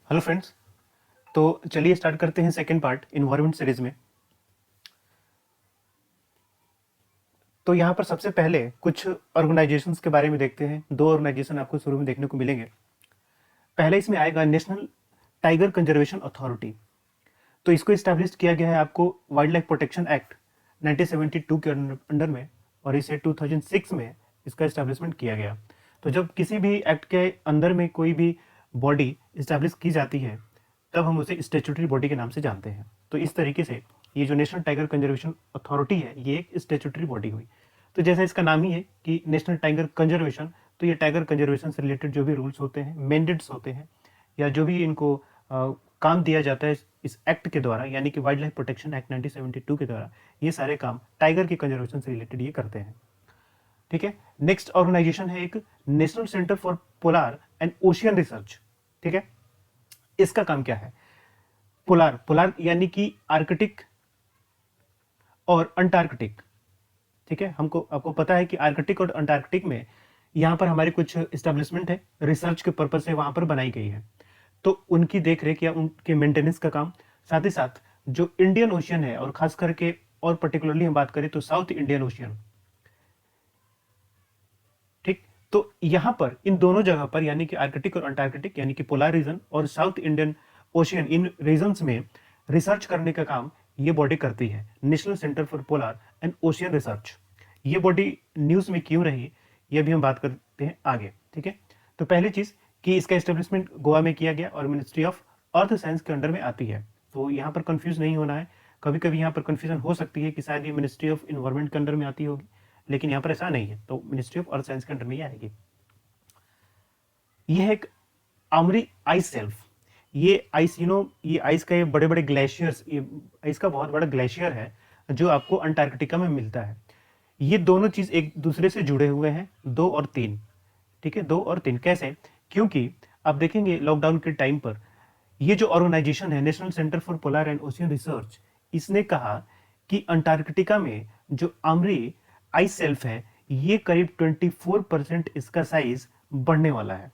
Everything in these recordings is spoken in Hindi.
Hello friends. तो चलिए स्टार्ट करते हैं सेकंड पार्ट इन्वायरमेंट सीरीज में। तो यहाँ पर सबसे पहले कुछ ऑर्गेनाइजेशंस के बारे में देखते हैं। दो ऑर्गेनाइजेशन आपको शुरू में देखने को मिलेंगे। पहले इसमें आएगा नेशनल टाइगर कंजर्वेशन अथॉरिटी। तो इसको इस्टेब्लिश किया गया है आपको वाइल्ड लाइफ प्रोटेक्शन एक्ट 1972 के अंडर में, और इसे 2006 में इसका इस्टेब्लिशमेंट किया गया। तो जब किसी भी एक्ट के अंदर में कोई भी बॉडी इस्टेब्लिश की जाती है तब हम उसे स्टेचुटरी बॉडी के नाम से जानते हैं। तो इस तरीके से ये जो नेशनल टाइगर कंजर्वेशन अथॉरिटी है ये एक स्टेचुटरी बॉडी हुई। तो जैसा इसका नाम ही है कि नेशनल टाइगर कंजर्वेशन, तो ये टाइगर कंजर्वेशन से रिलेटेड जो भी रूल्स होते हैं, मैंडेट्स होते हैं, या जो भी इनको काम दिया जाता है इस एक्ट के द्वारा, यानी कि वाइल्ड लाइफ प्रोटेक्शन एक्ट 1972 के द्वारा, ये सारे काम टाइगर के कंजर्वेशन से रिलेटेड ये करते हैं। ठीक है। नेक्स्ट ऑर्गेनाइजेशन है एक national centre for polar and ocean research. ठीक है। इसका काम क्या है? पोलार पोलार यानी कि आर्कटिक और अंटार्कटिक। ठीक है। हमको आपको पता है कि आर्कटिक और अंटार्कटिक में यहाँ पर हमारी कुछ इस्टेब्लिशमेंट है, रिसर्च के पर्पज से वहां पर बनाई गई है। तो उनकी देख रेख या उनके मेंटेनेंस का काम, साथ ही साथ जो इंडियन ओशियन है, और खास करके और पर्टिकुलरली हम बात करें तो साउथ इंडियन ओशियन। ठीक। तो यहां पर इन दोनों जगह पर यानी कि आर्कटिक और अंटार्कटिक यानी कि पोलर रीजन और साउथ इंडियन ओशियन, इन रीजन्स में रिसर्च करने का काम ये बॉडी करती है, national centre for polar and ocean research. ये बॉडी न्यूज में क्यों रही ये भी हम बात करते हैं आगे। ठीक है। तो पहली चीज कि इसका एस्टेब्लिशमेंट गोवा में किया गया और मिनिस्ट्री ऑफ अर्थ साइंस के अंडर में आती है। तो यहाँ पर कंफ्यूज नहीं होना है। कभी कभी यहाँ पर कंफ्यूजन हो सकती है कि शायद ये मिनिस्ट्री ऑफ इन्वायरमेंट के अंडर में आती होगी, लेकिन यहाँ पर ऐसा नहीं है। तो मिनिस्ट्री ऑफ अर्थ साइंस के अंडर में ही आएगी। यह एक आमरी आइस सेल्फ, ये आइस ये आइस का ये बड़े बड़े ग्लेशियर्स, ये आइस का बहुत बड़ा ग्लेशियर है जो आपको अंटार्कटिका में मिलता है। ये दोनों चीज एक दूसरे से जुड़े हुए हैं, 2 और 3। ठीक है। 2 और 3 कैसे? क्योंकि आप देखेंगे लॉकडाउन के टाइम पर ये जो ऑर्गेनाइजेशन है national centre for polar and ocean research, इसने कहा कि अंटार्कटिका में जो आमरी आइस सेल्फ है ये करीब 24% इसका साइज बढ़ने वाला है।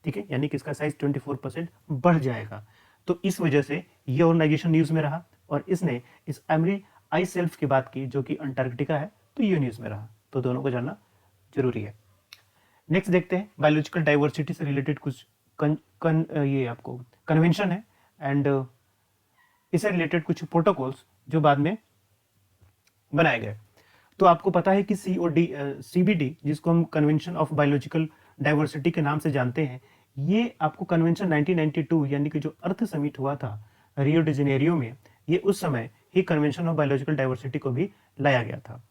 ठीक है। यानी कि इसका साइज 24% बढ़ जाएगा। तो इस वजह से ये ऑर्गेनाइजेशन न्यूज में रहा और इसने इस आमरी आइस सेल्फ की बात की जो कि अंटार्कटिका है, तो ये न्यूज में रहा। तो दोनों को जानना जरूरी है। नेक्स्ट देखते हैं बायोलॉजिकल डाइवर्सिटी से रिलेटेड कुछ ये आपको कन्वेंशन है एंड इससे रिलेटेड कुछ प्रोटोकॉल्स जो बाद में बनाए गए। तो आपको पता है कि CBD, जिसको हम कन्वेंशन ऑफ बायोलॉजिकल डाइवर्सिटी के नाम से जानते हैं, ये आपको कन्वेंशन 1992 यानी कि जो अर्थ समिट हुआ था रियो डी जेनेरियो में, ये उस समय ही कन्वेंशन ऑफ बायोलॉजिकल डाइवर्सिटी को भी लाया गया था।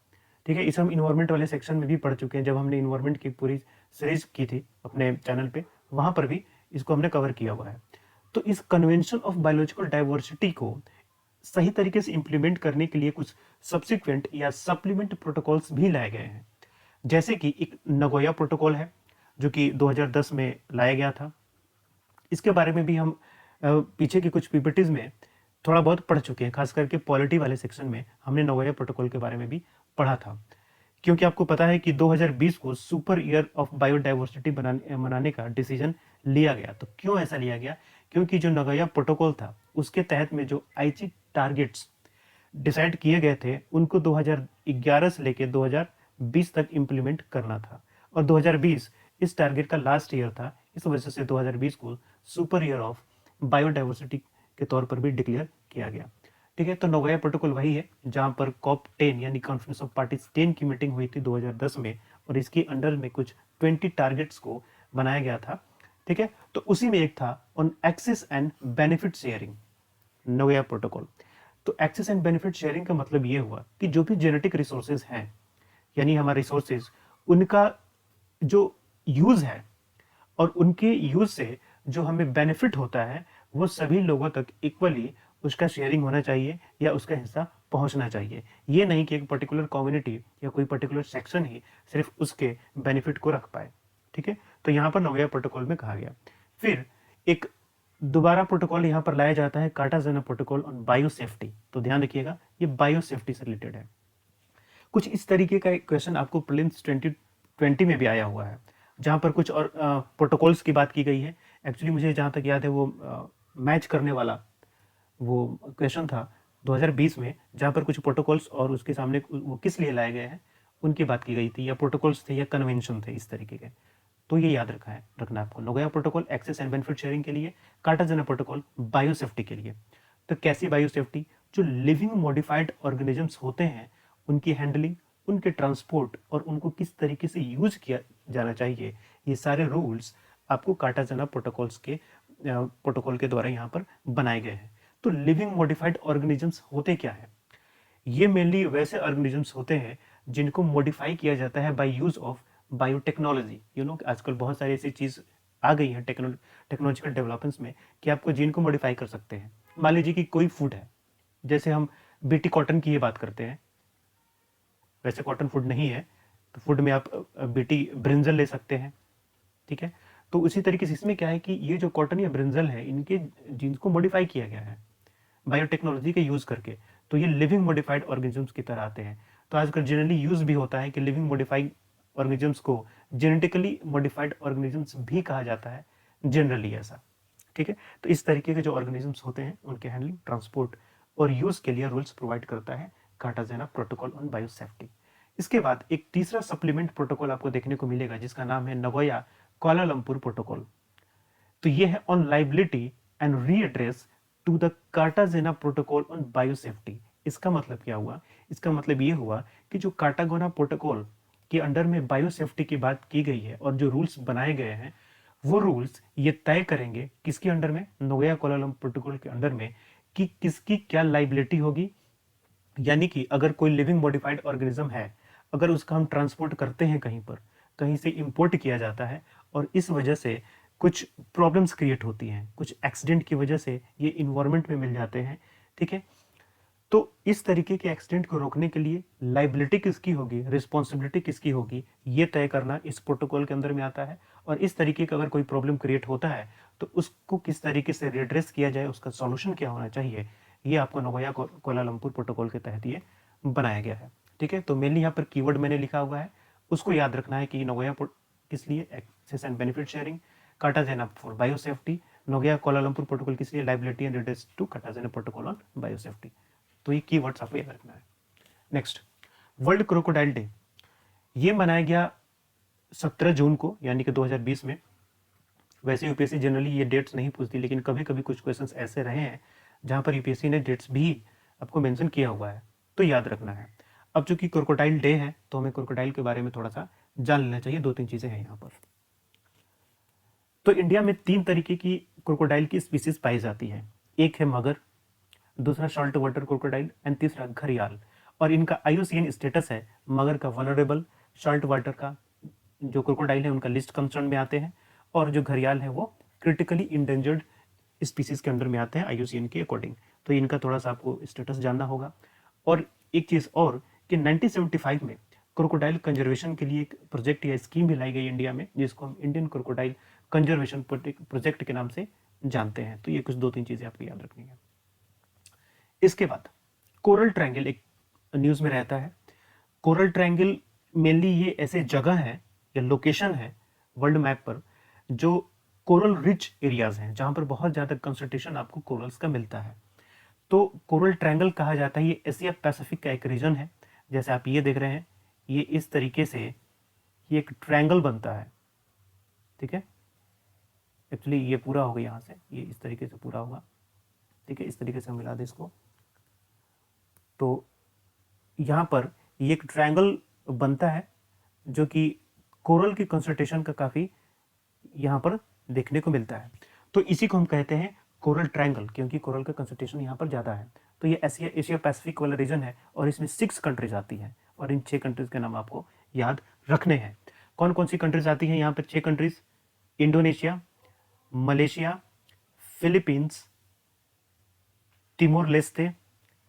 ठीक है। इसे हम इन्वायरमेंट वाले सेक्शन में भी पढ़ चुके हैं, जब हमने इन्वायरमेंट की पूरी सीरीज की थी अपने चैनल पे, वहां पर भी इसको हमने कवर किया हुआ है। तो इस कन्वेंशन ऑफ बायोलॉजिकल डाइवर्सिटी को सही तरीके से इंप्लीमेंट करने के लिए कुछ सब्सिक्वेंट या सप्लीमेंट प्रोटोकॉल्स भी लाए गए हैं। जैसे कि एक नगोया प्रोटोकॉल है जो कि 2010 में लाया गया था। इसके बारे में भी हम पीछे की कुछ पीपीटीज में थोड़ा बहुत पढ़ चुके हैं, खास करके पॉलिटी वाले सेक्शन में हमने नगोया प्रोटोकॉल के बारे में भी पढ़ा था। क्योंकि आपको पता है कि 2020 को सुपर ईयर ऑफ बायोडाइवर्सिटी मनाने का डिसीजन लिया गया। तो क्यों ऐसा लिया गया? क्योंकि जो नगोया प्रोटोकॉल था उसके तहत में जो आईची टारगेट्स डिसाइड किए गए थे उनको 2011 से लेकर 2020 तक इंप्लीमेंट करना था, और 2020 इस टारगेट का लास्ट ईयर था। इस वजह से 2020 को सुपर ईयर ऑफ बायोडाइवर्सिटी के तौर पर भी डिक्लेयर किया गया। ठीक है। तो नगोया प्रोटोकॉल वही है जहां पर COP10 यानी कॉन्फ्रेंस ऑफ पार्टीज 10 की मीटिंग हुई थी 2010 में, और इसके अंडर में कुछ 20 टारगेट्स को बनाया गया था। ठीक है। तो उसी में एक था on access and benefit sharing, Nagoya protocol. तो एक्सेस एंड बेनिफिट शेयरिंग का मतलब ये हुआ कि जो भी जेनेटिक रिसोर्सेज हैं, यानी हमारे रिसोर्सेज, उनका जो यूज है और उनके यूज से जो हमें बेनिफिट होता है वो सभी लोगों तक इक्वली उसका शेयरिंग होना चाहिए या उसका हिस्सा पहुंचना चाहिए। ये नहीं कि एक पर्टिकुलर कम्युनिटी या कोई पर्टिकुलर सेक्शन ही सिर्फ उसके बेनिफिट को रख पाए। ठीक है। तो यहाँ पर नगोया प्रोटोकॉल में कहा गया। फिर एक दोबारा प्रोटोकॉल यहाँ पर लाया जाता है, Cartagena protocol on bio safety. तो ध्यान रखिएगा ये बायो सेफ्टी से रिलेटेड है। कुछ इस तरीके का एक क्वेश्चन आपको प्रीलिम्स 2020 में भी आया हुआ है, जहां पर कुछ और प्रोटोकॉल्स की बात की गई है। एक्चुअली मुझे जहां तक याद है वो मैच करने वाला वो क्वेश्चन था 2020 में, जहाँ पर कुछ प्रोटोकॉल्स और उसके सामने वो किस लिए लाए गए हैं उनकी बात की गई थी, या प्रोटोकॉल्स थे या कन्वेंशन थे इस तरीके के। तो ये याद रखना आपको, Nagoya protocol access and benefit sharing के लिए, कार्टाजेना प्रोटोकॉल बायोसेफ्टी के लिए। तो कैसी बायोसेफ्टी? जो लिविंग मॉडिफाइड ऑर्गेनिजम्स होते हैं उनकी हैंडलिंग, उनके ट्रांसपोर्ट और उनको किस तरीके से यूज किया जाना चाहिए, ये सारे रूल्स आपको कार्टाजेना प्रोटोकॉल के द्वारा यहाँ पर बनाए गए हैं। तो लिविंग मॉडिफाइड ऑर्गेनिजम्स होते क्या है? ये मेनली वैसे ऑर्गेनिजम्स होते हैं जिनको मॉडिफाई किया जाता है बाय यूज ऑफ बायोटेक्नोलॉजी। आजकल बहुत सारी ऐसी चीज आ गई है टेक्नोलॉजिकल डेवलपमेंट्स में कि आपको जीन को मॉडिफाई कर सकते हैं। मान लीजिए कि कोई फूड है, जैसे हम बीटी कॉटन की ये बात करते हैं, वैसे कॉटन फूड नहीं है, तो फूड में आप बीटी ब्रिंजल ले सकते हैं, ठीक है। तो उसी तरीके से इसमें क्या है कि ये जो कॉटन या ब्रिंजल है, इनके जीन्स को मॉडिफाई किया गया है बायोटेक्नोलॉजी के यूज करके, तो ये लिविंग मॉडिफाइड ऑर्गेनिजम्स की तरह आते हैं। तो आजकल जनरली यूज भी होता है कि लिविंग मॉडिफाइड ऑर्गेनिजम्स को जेनेटिकली मॉडिफाइड ऑर्गेनिजम्स भी कहा जाता है, जनरली ऐसा, ठीक है। तो इस तरीके के जो ऑर्गेनिजम्स होते हैं उनके हैंडलिंग, ट्रांसपोर्ट और यूज के लिए रूल्स प्रोवाइड करता है कार्टाजेना प्रोटोकॉल ऑन बायोसेफ्टी। इसके बाद एक तीसरा सप्लीमेंट प्रोटोकॉल आपको देखने को मिलेगा जिसका नाम है नगोया कोलालमपुर प्रोटोकॉल। तो ये है on liability and redress to the Cartagena protocol on biosafety. इसका मतलब क्या हुआ? इसका मतलब ये हुआ कि जो कार्टागोना प्रोटोकॉल के अंडर में बायोसेफ्टी की बात की गई है और जो रूल्स बनाए गए हैं, वो रूल्स ये तय करेंगे किसके अंडर में, नोगोया कोलालमपुर प्रोटोकॉल के अंडर में, कि किसकी क्या लाइबिलिटी होगी। यानी कि अगर कोई लिविंग मॉडिफाइड ऑर्गेनिज्म है, अगर उसका हम ट्रांसपोर्ट करते हैं कहीं पर, कहीं से इंपोर्ट किया जाता है और इस वजह से कुछ प्रॉब्लम्स क्रिएट होती हैं, कुछ एक्सीडेंट की वजह से ये इन्वायरमेंट में मिल जाते हैं, ठीक है। तो इस तरीके के एक्सीडेंट को रोकने के लिए लाइबिलिटी किसकी होगी, रिस्पॉन्सिबिलिटी किसकी होगी, ये तय करना इस प्रोटोकॉल के अंदर में आता है। और इस तरीके का अगर कोई प्रॉब्लम क्रिएट होता है तो उसको किस तरीके से रिड्रेस किया जाए, उसका सॉल्यूशन क्या होना चाहिए, ये आपको नगोया कोलालमपुर प्रोटोकॉल के तहत ये बनाया गया है, ठीक है। तो मेनली यहाँ पर कीवर्ड मैंने लिखा हुआ है, उसको याद रखना है कि नगोया किस लिए, access and benefit sharing, Cartagena for biosafety, Nagoya Kuala Lumpur protocol किस लिए, liability and redress to Cartagena protocol on biosafety. तो ये कीवर्ड्स आपको याद रखना है। नेक्स्ट, वर्ल्ड क्रोकोडाइल डे, ये मनाया गया 17 जून को, यानी कि 2020 में। वैसे यूपीएससी जनरली ये डेट्स नहीं पूछती, लेकिन कभी कभी कुछ क्वेश्चंस ऐसे रहे हैं जहां पर यूपीएससी ने डेट्स भी आपको मेंशन किया हुआ है, तो याद रखना है। अब चूंकि क्रोकोडाइल डे है तो हमें क्रोकोडाइल के बारे में थोड़ा सा जान लेना चाहिए, 2-3 चीजें हैं यहाँ पर। तो इंडिया में 3 तरीके की क्रोकोडाइल की स्पीसीज पाई जाती है, एक है मगर, दूसरा सॉल्ट वाटर क्रोकोडाइल एंड तीसरा घड़ियाल। और इनका आईयूसीएन स्टेटस है, मगर का वनरेबल, सॉल्ट वाटर का जो क्रोकोडाइल है उनका लिस्ट कंसर्न में आते हैं, और जो घड़ियाल है वो क्रिटिकली इंडेंजर्ड स्पीसीज के अंडर में आते हैं आईयूसीएन के अकॉर्डिंग। तो इनका थोड़ा सा आपको स्टेटस जानना होगा। और एक चीज और कि 1975 में क्रोकोडाइल कंजर्वेशन के लिए एक प्रोजेक्ट या स्कीम भी लाई गई इंडिया में, जिसको हम इंडियन क्रोकोडाइल कंजर्वेशन प्रोजेक्ट के नाम से जानते हैं। तो ये कुछ 2-3 चीजें आपको याद रखनी है। इसके बाद कोरल ट्रायंगल एक न्यूज में रहता है। कोरल ट्रायंगल मेनली ये ऐसे जगह है या लोकेशन है वर्ल्ड मैप पर जो कोरल रिच एरियाज हैं, जहां पर बहुत ज्यादा कंसंट्रेशन आपको कोरल्स का मिलता है। तो कोरल ट्रायंगल कहा जाता है, ये एशिया पैसिफिक का एक रीजन है। जैसे आप ये देख रहे हैं, ये इस तरीके से ये एक ट्रायंगल बनता है, ठीक है। एक्चुअली ये पूरा होगा, यहाँ से ये इस तरीके से पूरा होगा, ठीक है। इस तरीके से हम मिला दें इसको, तो यहाँ पर ये एक ट्रायंगल बनता है जो कि कोरल की कंसंट्रेशन का काफी यहाँ पर देखने को मिलता है। तो इसी को हम कहते हैं कोरल ट्रायंगल, क्योंकि कोरल का कंसंट्रेशन यहाँ पर ज्यादा है। तो ये एशिया पैसिफिक वाला रीजन है और इसमें 6 कंट्रीज आती हैं, और इन 6 कंट्रीज के नाम आपको याद रखने हैं। कौन कौन सी कंट्रीज आती हैं यहाँ पर? 6 countries, Indonesia, Malaysia, Philippines, Timor Leste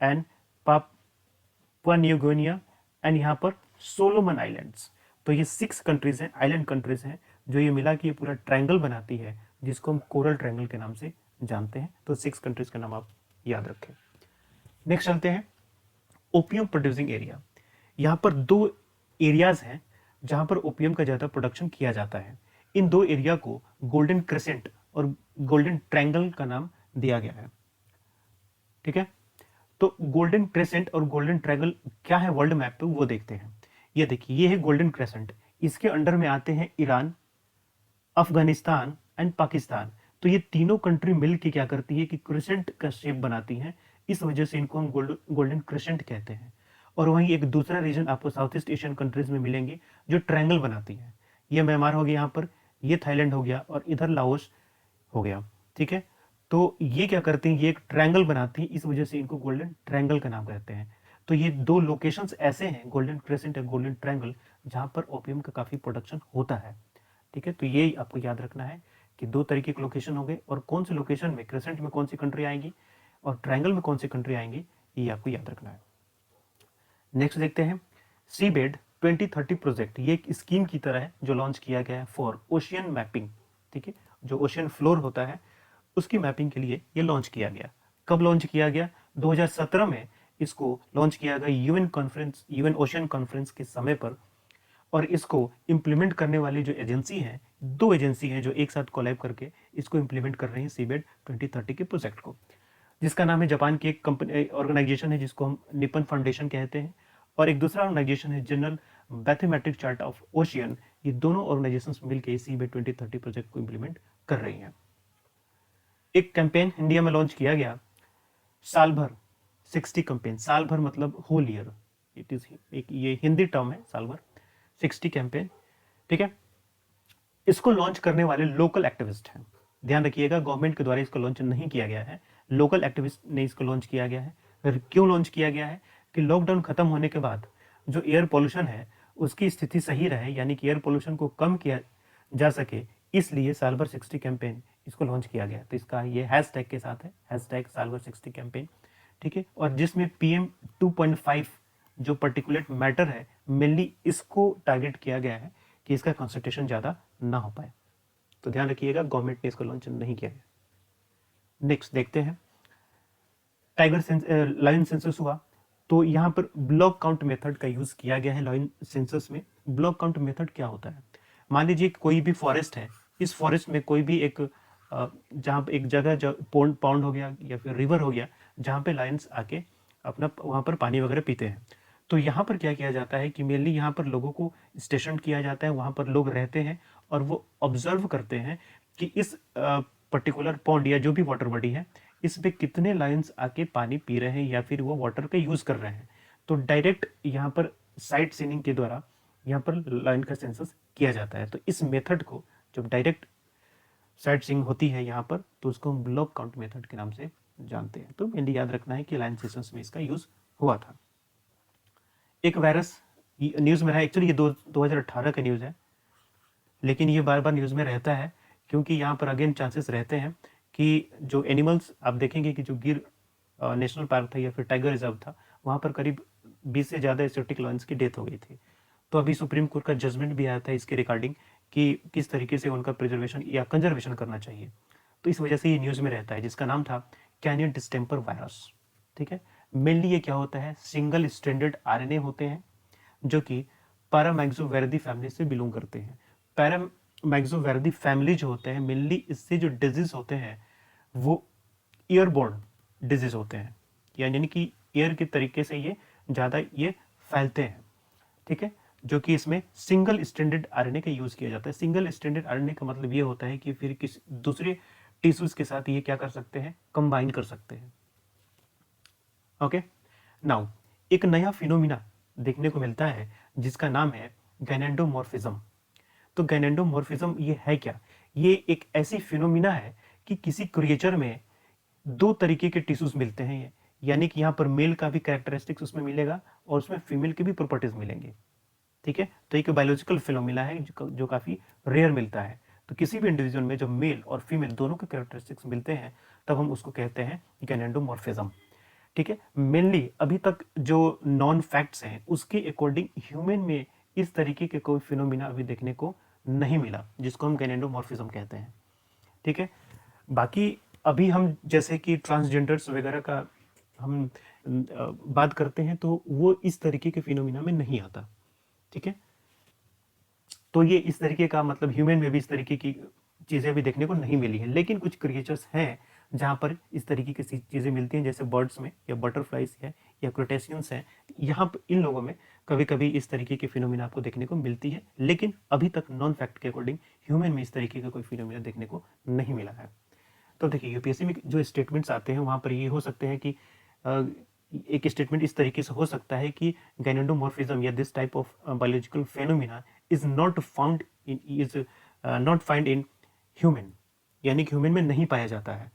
and Papua new Guinea and यहाँ पर सोलोमन आइलैंड्स। तो ये 6 कंट्रीज हैं, आइलैंड कंट्रीज हैं, जो ये मिला कि ये पूरा ट्रायंगल बनाती है, जिसको हम कोरल ट्रायंगल के नाम से जानते हैं। तो 6 कंट्रीज का नाम आप याद रखें। नेक्स्ट चलते हैं ओपियम प्रोड्यूसिंग एरिया। यहाँ पर 2 एरियाज हैं जहां पर ओपियम का ज्यादा प्रोडक्शन किया जाता है। इन 2 एरिया को गोल्डन क्रेसेंट और गोल्डन ट्रायंगल का नाम दिया गया है। ठीक है, तो गोल्डन क्रेसेंट और गोल्डन ट्रायंगल क्या है वर्ल्ड मैप पे वो देखते हैं। ये देखिए, ये है गोल्डन क्रेसेंट, इसके अंडर में आते हैं ईरान, अफगानिस्तान एंड पाकिस्तान। तो ये तीनों कंट्री मिलकर क्या करती है कि क्रेसेंट का शेप बनाती हैं, इस वजह से इनको हम गोल्डन क्रेसेंट कहते हैं। और वहीं एक दूसरा रीजन आपको साउथ ईस्ट एशियन कंट्रीज में मिलेंगे जो ट्रायंगल बनाती हैं। ये म्यांमार हो गया यहाँ पर, ये थाईलैंड हो गया और इधर लाओस हो गया। ठीक है, तो ये क्या करती हैं, ये एक ट्रायंगल बनाती हैं, इस वजह से इनको गोल्डन ट्रायंगल का नाम कहते हैं। तो ये दो लोकेशंस ऐसे हैं, गोल्डन क्रेसेंट और गोल्डन ट्रायंगल, जहाँ पर ओपियम का काफ़ी प्रोडक्शन होता है। ठीक है, तो ये आपको याद रखना है कि दो तरीके के लोकेशन हो गए, और कौन से लोकेशन में, क्रेसेंट में कौन सी कंट्री आएंगी और ट्रायंगल में कौन सी कंट्री आएंगी, ये आपको याद रखना है। नेक्स्ट देखते हैं, सीबेड 2030 प्रोजेक्ट, ये एक स्कीम की तरह है जो लॉन्च किया गया है फॉर ओशियन मैपिंग। ठीक है, जो ओशियन फ्लोर होता है उसकी मैपिंग के लिए ये लॉन्च किया गया। कब लॉन्च किया गया? 2017 में इसको लॉन्च किया गया UN conference, UN ocean conference के समय पर। और इसको इम्प्लीमेंट करने वाली जो एजेंसी है, दो एजेंसी हैं जो एक साथ कोलैब करके इसको इम्प्लीमेंट कर रही हैं सीबेड 2030 के प्रोजेक्ट को, जिसका नाम है, जापान की एक कंपनी ऑर्गेनाइजेशन है जिसको हम निपन फाउंडेशन कहते हैं, और एक दूसरा ऑर्गेनाइजेशन है general mathematic chart of ocean. ये दोनों ऑर्गेनाइजेशंस मिलकर सीबेड 2030 प्रोजेक्ट को इम्प्लीमेंट कर रही हैं। एक कैंपेन इंडिया में लॉन्च किया गया, साल भर 60 कैंपेन, साल भर मतलब होल ईयर, इट इज एक ये हिंदी टर्म है, साल भर 60 कैंपेन। ठीक है, इसको लॉन्च करने वाले लोकल एक्टिविस्ट हैं, ध्यान रखिएगा, गवर्नमेंट के द्वारा इसको लॉन्च नहीं किया गया है, लोकल एक्टिविस्ट ने इसको लॉन्च किया गया है। फिर क्यों लॉन्च किया गया है कि लॉकडाउन खत्म होने के बाद जो एयर पोल्यूशन है उसकी स्थिति सही रहे, यानी कि एयर पोल्यूशन को कम किया जा सके, इसलिए साल भर 60 कैंपेन इसको लॉन्च किया गया। तो इसका ये हैशटैग के साथ है, हैशटैग साल भर 60 कैंपेन। ठीक है, और जिसमें PM 2.5 जो पर्टिकुलेट मैटर है, मेनली इसको टारगेट किया गया है कि इसका कंसंट्रेशन ज़्यादा ना हो पाए। तो ध्यान रखिएगा, गवर्नमेंट ने इसको लॉन्च नहीं किया गया। नेक्स्ट देखते हैं, टाइगर लायन सेंसस हुआ, तो यहाँ पर ब्लॉक काउंट मेथड का यूज किया गया है लायन सेंसस में। ब्लॉक काउंट मेथड क्या होता है? मान लीजिए कोई भी फॉरेस्ट है, इस फॉरेस्ट में कोई भी एक जहाँ एक जगह पॉन्ड हो गया या फिर रिवर हो गया, जहाँ पे लायंस आके अपना वहाँ पर पानी वगैरह पीते हैं। तो यहाँ पर क्या किया जाता है कि मेनली यहाँ पर लोगों को स्टेशन किया जाता है, वहाँ पर लोग रहते हैं और वो ऑब्जर्व करते हैं कि इस पर्टिकुलर पॉन्ड या जो भी वाटर बॉडी है, इस पे कितने लायंस आके पानी पी रहे हैं या फिर वो वाटर का यूज कर रहे हैं। तो डायरेक्ट यहाँ पर साइट सीनिंग के द्वारा यहाँ पर लायन का सेंसस किया जाता है। तो इस मेथड को जब डायरेक्ट साइट सीइंग होती है यहाँ पर, तो उसको हम ब्लॉक काउंट मेथड के नाम से जानते हैं। तो मेनली याद रखना है कि लायन सेंसस में इसका यूज हुआ था। एक वायरस न्यूज में रहा, एक्चुअली ये 2018 का न्यूज है, लेकिन ये बार बार न्यूज में रहता है क्योंकि यहाँ पर अगेन चांसेस रहते हैं कि जो एनिमल्स आप देखेंगे कि जो गिर नेशनल पार्क था या फिर टाइगर रिजर्व था, वहाँ पर करीब 20 से ज़्यादा एक्सोटिक लायंस की डेथ हो गई थी। तो अभी सुप्रीम कोर्ट का जजमेंट भी आया था इसके रिगार्डिंग कि किस तरीके से उनका प्रिजर्वेशन या कंजर्वेशन करना चाहिए। तो इस वजह से ये न्यूज़ में रहता है, जिसका नाम था कैनियन डिस्टेम्पर वायरस। ठीक है, मेनली ये क्या होता है, सिंगल स्ट्रैंडेड RNA होते हैं जो कि पैरामैक्सोवेरिडी फैमिली से बिलोंग करते हैं। पैरामैक्सोवेरिडी फैमिली जो होते हैं, मेनली इससे जो डिजीज होते हैं वो एयरबोर्न डिजीज होते हैं, यानी कि एयर के तरीके से ये ज़्यादा ये फैलते हैं। ठीक है, जो कि इसमें सिंगल स्ट्रैंडेड RNA का यूज़ किया जाता है। सिंगल स्ट्रैंडेड RNA का मतलब ये होता है कि फिर किसी दूसरे टिश्यूज के साथ ये क्या कर सकते हैं, कंबाइन कर सकते हैं। ओके, नाउ एक नया फिनोमिना देखने को मिलता है जिसका नाम है गैनेंडोमॉर्फिज्म। तो गैनेंडोमॉर्फिज्म ये है क्या? ये एक ऐसी फिनोमिना है कि किसी क्रिएचर में दो तरीके के टिश्यूज मिलते हैं, यानी कि यहाँ पर मेल का भी कैरेक्टरिस्टिक्स उसमें मिलेगा और उसमें फीमेल के भी प्रॉपर्टीज मिलेंगे। ठीक है, तो एक बायोलॉजिकल फिनोमिना है जो काफी रेयर मिलता है। तो किसी भी इंडिविजुअल में जब मेल और फीमेल दोनों के कैरेक्टरिस्टिक्स मिलते हैं तब हम उसको कहते हैं गैनेंडोमॉर्फिज्म। ठीक है, मेनली अभी तक जो नॉन फैक्ट्स हैं उसके अकॉर्डिंग ह्यूमन में इस तरीके के कोई फिनोमिना अभी देखने को नहीं मिला जिसको हम गैनेंडोमॉर्फिज्म कहते हैं। ठीक है, बाकी अभी हम जैसे कि ट्रांसजेंडर्स वगैरह का हम बात करते हैं तो वो इस तरीके के फिनोमिना में नहीं आता। ठीक है, तो ये इस तरीके का मतलब ह्यूमन में भी इस तरीके की चीजें भी देखने को नहीं मिली है, लेकिन कुछ क्रिएचर्स हैं जहाँ पर इस तरीके की चीज़ें मिलती हैं, जैसे बर्ड्स में या बटरफ्लाइज है या क्रोटेशियंस हैं। यहाँ पर इन लोगों में कभी कभी इस तरीके की फिनोमिना आपको देखने को मिलती है, लेकिन अभी तक नॉन फैक्ट के अकॉर्डिंग ह्यूमन में इस तरीके का कोई फिनोमिना देखने को नहीं मिला है। तो देखिए यूपीएससी में जो स्टेटमेंट्स आते हैं वहाँ पर ये हो सकते हैं कि एक स्टेटमेंट इस तरीके से हो सकता है कि गाइनेडोमॉर्फिज्म या this type of biological phenomena is not find in human, यानी कि ह्यूमन में नहीं पाया जाता है।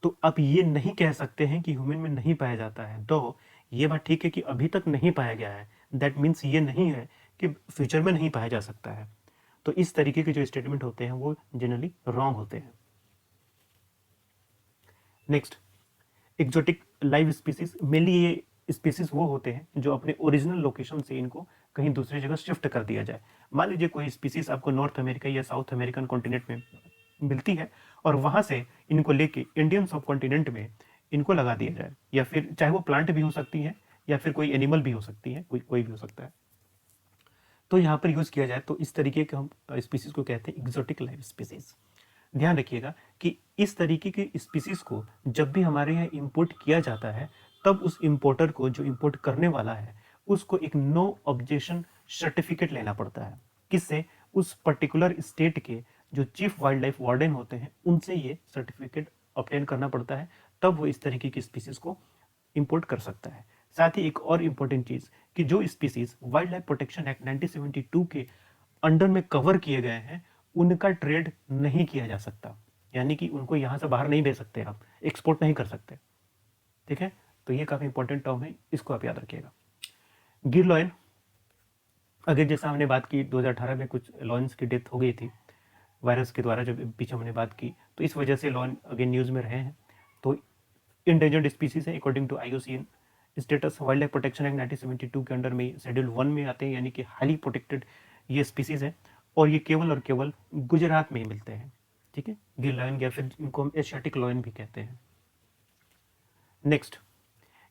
तो अब ये नहीं कह सकते हैं कि ह्यूमन में नहीं पाया जाता है, तो ये बात ठीक है कि अभी तक नहीं पाया गया है, दैट मीन्स ये नहीं है कि फ्यूचर में नहीं पाया जा सकता है। तो इस तरीके के जो स्टेटमेंट होते हैं वो जनरली रॉन्ग होते हैं। Next, exotic live species, mainly ये स्पीसीज वो होते हैं जो अपने ओरिजिनल लोकेशन से इनको कहीं दूसरी जगह शिफ्ट कर दिया जाए। मान लीजिए कोई स्पीसीज आपको नॉर्थ अमेरिका या साउथ अमेरिकन कॉन्टिनेंट में मिलती है और वहां से इनको लेके इंडियन सब कॉन्टिनेंट में इनको लगा दिया जाए, या फिर चाहे वो प्लांट भी हो सकती है या फिर कोई एनिमल भी हो सकती है, कोई भी हो सकता है, तो यहाँ पर यूज किया जाए तो इस तरीके के हम स्पीसीज को कहते हैं एक्सोटिक लाइव स्पीसीज। ध्यान रखिएगा कि इस तरीके के स्पीसीज को जब भी हमारे यहाँ इंपोर्ट किया जाता है, तब उस इंपोर्टर को, जो इंपोर्ट करने वाला है, उसको एक नो ऑब्जेक्शन सर्टिफिकेट लेना पड़ता है। किससे? उस पर्टिकुलर स्टेट के जो चीफ वाइल्ड लाइफ वार्डन होते हैं उनसे ये सर्टिफिकेट ऑब्टेन करना पड़ता है, तब वो इस तरीके की स्पीसीज को इंपोर्ट कर सकता है। साथ ही एक और इंपॉर्टेंट चीज कि जो species wild life protection act 1972 के अंडर में कवर किए गए हैं उनका ट्रेड नहीं किया जा सकता, यानी कि उनको यहां से बाहर नहीं भेज सकते, आप एक्सपोर्ट नहीं कर सकते। ठीक है, तो ये काफी इंपॉर्टेंट टर्म है, इसको आप याद रखिएगा। गिर लॉयन, अगर जैसा हमने बात की 2018 में कुछ लॉयंस की डेथ हो गई थी वायरस के द्वारा, जब पीछे हमने बात की, तो इस वजह से लॉयन अगेन न्यूज में रहे हैं। तो इंडेंजर्ड स्पीसीज है according to IUCN status. Wildlife protection act 1972 के अंडर में शेड्यूल 1 में आते हैं, यानी कि हाईली प्रोटेक्टेड ये स्पीसीज है, और ये केवल और केवल गुजरात में ही मिलते हैं। ठीक है, गिर लॉयन या फिर इनको हम एशियाटिक लॉयन भी कहते हैं। नेक्स्ट,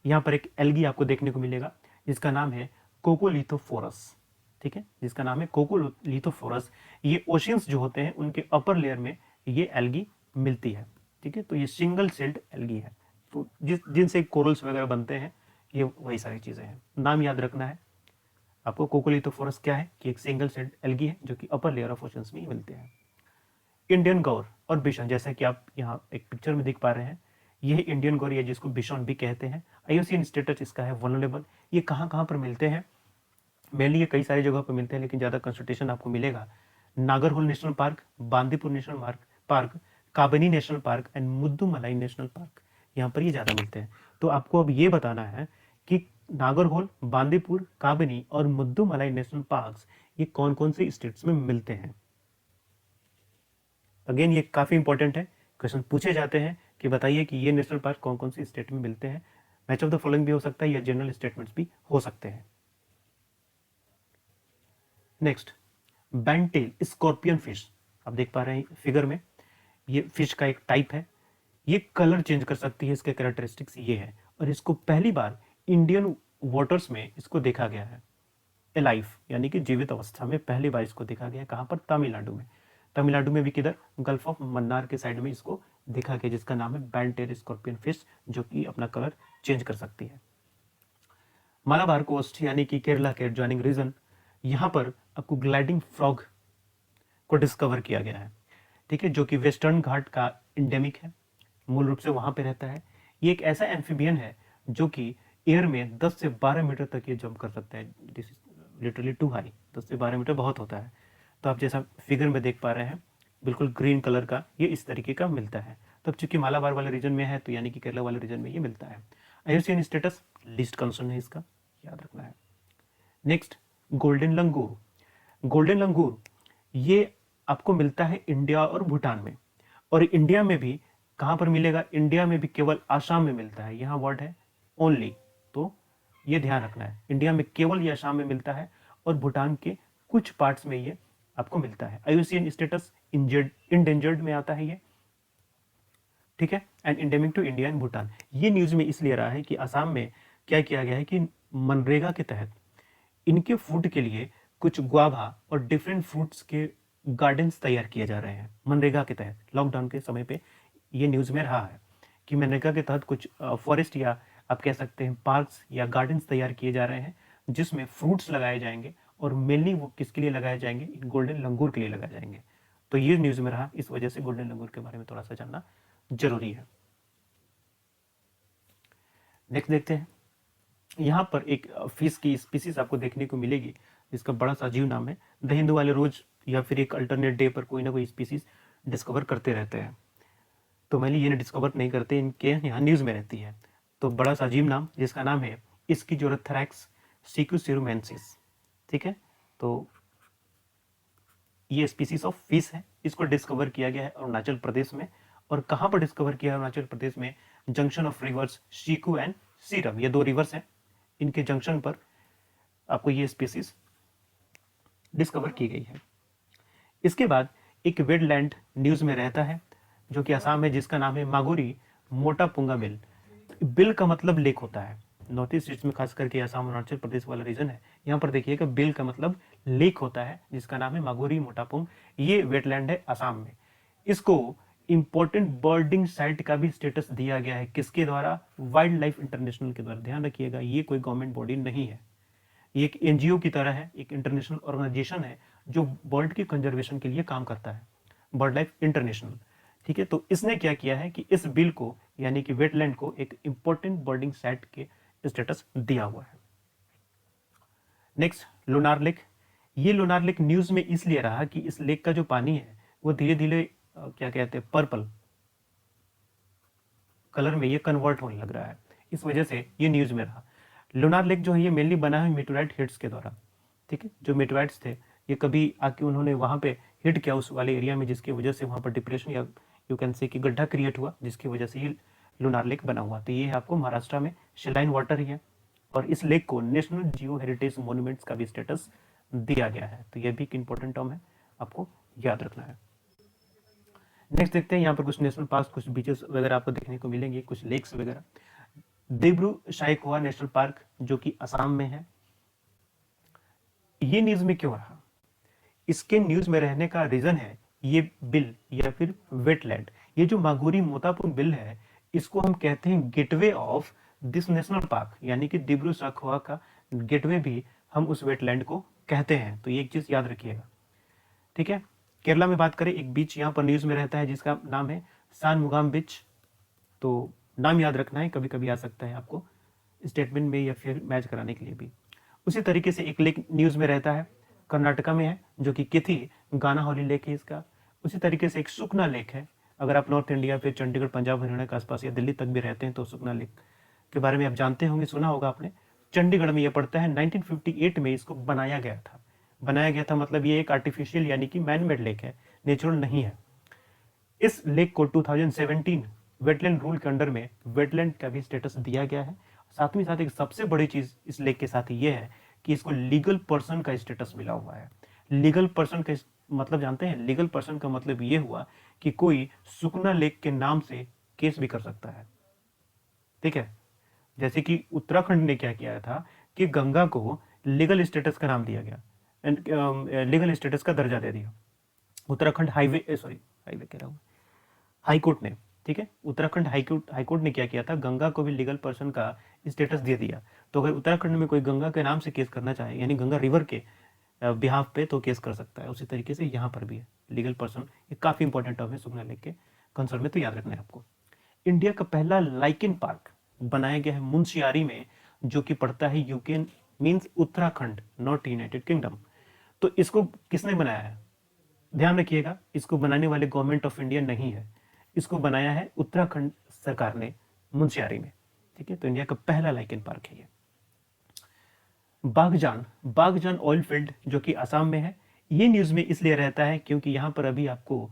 यहाँ पर एक एल्गी आपको देखने को मिलेगा जिसका नाम है कोकोलिथोफोरस। ठीक है, जिसका नाम है कोकोलिथोफोरस। ये ओशियंस जो होते हैं उनके अपर लेयर में ये एल्गी मिलती है। ठीक है, तो ये सिंगल सेल्ड एल्गी है, तो जिनसे कोरल्स वगैरह बनते हैं, ये वही सारी चीजें हैं। नाम याद रखना है आपको। कोकोलिथोफोरस क्या है कि एक सिंगल सेल्ड एल्गी है जो कि अपर लेयर ऑफ ओशंस में ही मिलते हैं। इंडियन गौर और बिशॉन, जैसा कि आप यहाँ एक पिक्चर में देख पा रहे हैं, यह इंडियन गौर या जिसको बिशॉन भी कहते हैं। IUCN स्टेटस इसका है वल्नरेबल। ये कहाँ कहाँ पर मिलते हैं? मेनली ये कई सारी जगह पर मिलते हैं, लेकिन ज़्यादा कंसंट्रेशन आपको मिलेगा Nagarhole national park, Bandipur national park, काबनी national park and Mudumalai national park, यहाँ पर ये ज़्यादा मिलते हैं। तो आपको अब ये बताना है कि नागरहोल, बांदीपुर, काबनी और मुद्दुमलाई नेशनल पार्क्स ये कौन कौन से स्टेट्स में मिलते हैं। अगेन ये काफी इंपॉर्टेंट है, क्वेश्चन पूछे जाते हैं कि बताइए कि ये नेशनल पार्क कौन कौन से स्टेट में मिलते हैं। मैच ऑफ द फॉलोइंग भी हो सकता है या जनरल स्टेटमेंट्स भी हो सकते हैं। नेक्स्ट, बैंटेल स्कॉर्पियन फिश, आप देख पा रहे हैं फिगर में, ये फिश का एक टाइप है। ये कलर चेंज कर सकती है, इसके कैरेक्टरिस्टिक्स ये है, और इसको पहली बार इंडियन वाटर्स में इसको देखा गया है एलाइव, यानी कि जीवित अवस्था में पहली बार इसको देखा गया। कहाँ पर? तमिलनाडु में। तमिलनाडु में भी किधर? गल्फ ऑफ मन्नार के साइड में इसको देखा गया, जिसका नाम है बैंटेल स्कॉर्पियन फिश, जो कि अपना कलर चेंज कर सकती है। मालाबार कोस्ट यानी कि केरला के एडजॉइनिंग रीजन, यहाँ पर आपको ग्लाइडिंग फ्रॉग को डिस्कवर किया गया है। ठीक है, जो कि वेस्टर्न घाट का इंडेमिक है, मूल रूप से वहां पे रहता है। ये एक ऐसा एम्फीबियन है जो कि एयर में 10 से 12 मीटर तक ये जंप कर सकता है। This is literally too high, 10 से 12 मीटर बहुत होता है। तो आप जैसा फिगर में देख पा रहे हैं, बिल्कुल ग्रीन कलर का ये इस तरीके का मिलता है। तब चूंकि मालाबार वाले रीजन में है, तो यानी कि केरला वाले रीजन में ये मिलता है। IUCN स्टेटस लिस्ट कंसर्न है, इसका याद रखना है। नेक्स्ट, गोल्डन लंगूर। गोल्डन लंगूर ये आपको मिलता है इंडिया और भूटान में, और इंडिया में भी कहां पर मिलेगा? इंडिया में भी केवल आसाम में मिलता है। यहाँ वर्ड है ओनली, तो ये ध्यान रखना है, इंडिया में केवल ये आसाम में मिलता है, और भूटान के कुछ पार्ट्स में ये आपको मिलता है। IUCN स्टेटस इंडेंजर्ड में आता है ये। ठीक है, and endemic to India and Bhutan. ये न्यूज में इसलिए रहा है कि असम में क्या किया गया है कि मनरेगा के तहत इनके फूड के लिए कुछ गुआवा और डिफरेंट फ्रूट्स के गार्डन्स तैयार किए जा रहे हैं मनरेगा के तहत। लॉकडाउन के समय पे ये न्यूज में रहा है। कि मनरेगा के तहत कुछ फॉरेस्ट या आप कह सकते हैं पार्क्स या गार्डन्स तैयार किए जा रहे हैं, जिसमें फ्रूट्स लगाए जाएंगे, और मेनली वो किसके लिए लगाए जाएंगे, गोल्डन लंगूर के लिए लगाए जाएंगे। तो ये न्यूज़ में रहा, इस वजह से गोल्डन लंगूर के बारे में थोड़ा सा जानना जरूरी है। नेक्स्ट देखते हैं, यहाँ पर एक फिश की स्पीसीज आपको देखने को मिलेगी जिसका बड़ा सा अजीब नाम है। द हिंदू वाले रोज या फिर एक अल्टरनेट डे पर कोई ना कोई स्पीसीज डिस्कवर करते रहते हैं, तो मैंने ये डिस्कवर नहीं करते, इनके यहाँ न्यूज़ में रहती है। तो बड़ा सा अजीब नाम, जिसका नाम है स्किज़ोथेरैक्स सिकुसिरुमेंसिस, ठीक है। तो ये स्पीसीज ऑफ फिश है, इसको डिस्कवर किया गया है अरुणाचल प्रदेश में। और कहाँ पर डिस्कवर किया है अरुणाचल प्रदेश में, जंक्शन ऑफ रिवर्स शिकू एंड सीरम, ये 2 रिवर्स हैं, इनके जंक्शन पर आपको ये स्पीसीज डिस्कवर की गई है। इसके बाद एक वेटलैंड न्यूज़ में रहता है जो कि असम में, जिसका नाम है मागोरी मोटापुंगा बिल। बिल का मतलब लेक होता है, नॉर्थ ईस्ट में खास करके असम अरुणाचल प्रदेश वाला रीजन है, यहाँ पर देखिएगा बिल का मतलब लेक होता है, जिसका नाम है मागोरी मोटापुंग। ये वेटलैंड है असम में। इसको इंपॉर्टेंट बर्डिंग साइट का भी स्टेटस दिया गया है, किसके द्वारा, वाइल्ड लाइफ इंटरनेशनल के द्वारा। ध्यान रखिएगा, ये कोई गवर्नमेंट बॉडी नहीं है, ये एक एनजीओ की तरह है, एक इंटरनेशनल ऑर्गेनाइजेशन है जो बर्ड की कंजर्वेशन के लिए काम करता है, बर्ड लाइफ इंटरनेशनल, ठीक है। तो इसने क्या किया है कि इस बिल को, यानी कि वेटलैंड को, एक इंपॉर्टेंट बर्डिंग साइट के स्टेटस दिया हुआ है। Next, Lonar lake. ये लोनार लेक न्यूज में इसलिए रहा कि इस लेक का जो पानी है वो धीरे धीरे क्या कहते हैं, पर्पल कलर में ये कन्वर्ट होने लग रहा है, इस वजह से ये न्यूज में रहा। लोनार लेक जो है ये मेनली बना है मेटेओराइट हिट्स के द्वारा, ठीक है। जो मेटेओराइट्स थे ये कभी आके उन्होंने वहां पे हिट किया उस वाले एरिया में, जिसकी वजह से वहां पर डिप्रेशन या यू कैन से कि गड्ढा क्रिएट हुआ, जिसकी वजह से ये लोनार लेक बना हुआ। तो ये आपको महाराष्ट्र में शिलाइन वाटर ही है, और इस लेक को नेशनल जियो हेरिटेज मोन्यूमेंट्स का भी स्टेटस दिया गया है। तो ये भी एक इंपॉर्टेंट टर्म है, आपको याद रखना है। नेक्स्ट देखते हैं, यहाँ पर कुछ नेशनल पार्क, कुछ बीचेस वगैरह आपको देखने को मिलेंगे, कुछ लेक्स वगैरह। देब्रू साइखोवा नेशनल पार्क जो कि असम में है, ये न्यूज में क्यों रहा, इसके न्यूज में रहने का रीजन है ये बिल या फिर वेटलैंड। ये जो मागोरी मोतापुंग बिल है, इसको हम कहते हैं gateway of this national park, यानी कि दिब्रू साइखोवा का गेटवे भी हम उस वेटलैंड को कहते हैं। तो ये एक चीज याद रखिएगा, ठीक है। केरला में बात करें, एक बीच यहाँ पर न्यूज में रहता है जिसका नाम है सानमुगाम बीच। तो नाम याद रखना है, कभी कभी आ सकता है आपको स्टेटमेंट में या फिर मैच कराने के लिए भी। उसी तरीके से एक लेक न्यूज में रहता है, कर्नाटका में है, जो कि किथी गानाहौली लेक है इसका। उसी तरीके से एक सुखना लेक है, अगर आप नॉर्थ इंडिया फिर चंडीगढ़ पंजाब हरियाणा के आसपास या दिल्ली तक भी रहते हैं तो सुखना लेक के बारे में आप जानते होंगे, सुना होगा आपने। चंडीगढ़ में यह पड़ता है। 1958 में इसको बनाया गया था। बनाया गया था मतलब ये एक आर्टिफिशियल यानी कि मैन मेड लेक है, नेचुरल नहीं है। इस लेक को 2017 वेटलैंड रूल के अंडर में वेटलैंड का भी स्टेटस दिया गया है। साथ में साथ एक सबसे बड़ी चीज इस लेक के साथ ये है कि इसको लीगल पर्सन का स्टेटस मिला हुआ है। लीगल पर्सन का मतलब जानते हैं, लीगल पर्सन का मतलब ये हुआ कि कोई सुखना लेक के नाम से केस भी कर सकता है, ठीक है। जैसे कि उत्तराखंड ने क्या किया था कि गंगा को लीगल स्टेटस का नाम दिया गया, लीगल स्टेटस का दर्जा दे दिया। उत्तराखंड हाईवे कह रहा हूँ, हाईकोर्ट ने, ठीक है। उत्तराखंड हाईकोर्ट ने क्या किया था, गंगा को भी लीगल पर्सन का स्टेटस दे दिया। तो अगर उत्तराखंड में कोई गंगा के नाम से केस करना चाहे, यानी गंगा रिवर के बिहाफ पे, तो केस कर सकता है। उसी तरीके से यहाँ पर भी है लीगल पर्सन। ये काफी इंपॉर्टेंट टर्म है सुखना लेक के कंसर्न में, तो याद रखना है आपको। इंडिया का पहला लाइकेन पार्क बनाया गया है मुंशियारी में, जो कि पड़ता है UK means Uttarakhand, not United kingdom. तो इसको किसने बनाया है, ध्यान रखिएगा, इसको बनाने वाले गवर्नमेंट ऑफ इंडिया नहीं है, इसको बनाया है उत्तराखंड सरकार ने मुंशियारी में, ठीक है। तो इंडिया का पहला लाइकेन पार्क है ये। बागजान ऑयल फील्ड जो कि असम में है, ये न्यूज में इसलिए रहता है क्योंकि यहाँ पर अभी आपको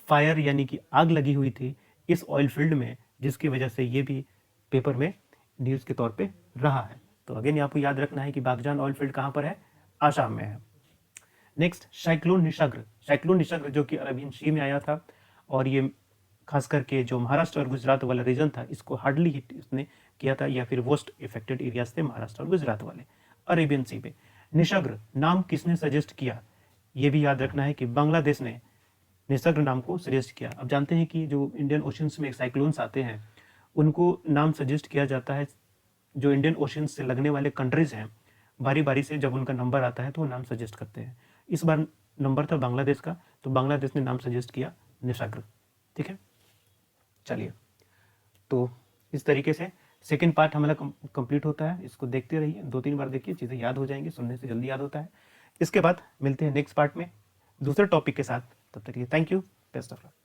फायर यानी कि आग लगी हुई थी इस ऑयल फील्ड में, जिसकी वजह से ये भी पेपर में न्यूज के तौर पे रहा है। तो अगेन आपको याद रखना है कि बागजान ऑयल फील्ड कहाँ पर है, आसाम में है। नेक्स्ट, साइक्लोन निसर्ग जो कि अरबियन सी में आया था, और ये खास करके जो महाराष्ट्र और गुजरात वाला रीजन था इसको हार्डली हिट इसने किया था, या फिर वर्स्ट इफेक्टेड एरियाज थे महाराष्ट्र और गुजरात वाले अरेबियन सी पे। निसर्ग नाम किसने सजेस्ट किया, ये भी याद रखना है कि बांग्लादेश ने निसर्ग नाम को सजेस्ट किया। अब जानते हैं कि जो इंडियन ओशंस में साइक्लोन्स आते हैं उनको नाम सजेस्ट किया जाता है, जो इंडियन ओशन से लगने वाले कंट्रीज हैं, बारी बारी से जब उनका नंबर आता है तो वो नाम सजेस्ट करते हैं। इस बार नंबर था बांग्लादेश का, तो बांग्लादेश ने नाम सजेस्ट किया निशाग्र। ठीक है, चलिए, तो इस तरीके से सेकेंड पार्ट हमारा कंप्लीट होता है। इसको देखते रहिए, 2-3 बार देखिए, चीज़ें याद हो जाएंगी, सुनने से जल्दी याद होता है। इसके बाद मिलते हैं नेक्स्ट पार्ट में दूसरे टॉपिक के साथ। तब तक ये thank you, best of luck.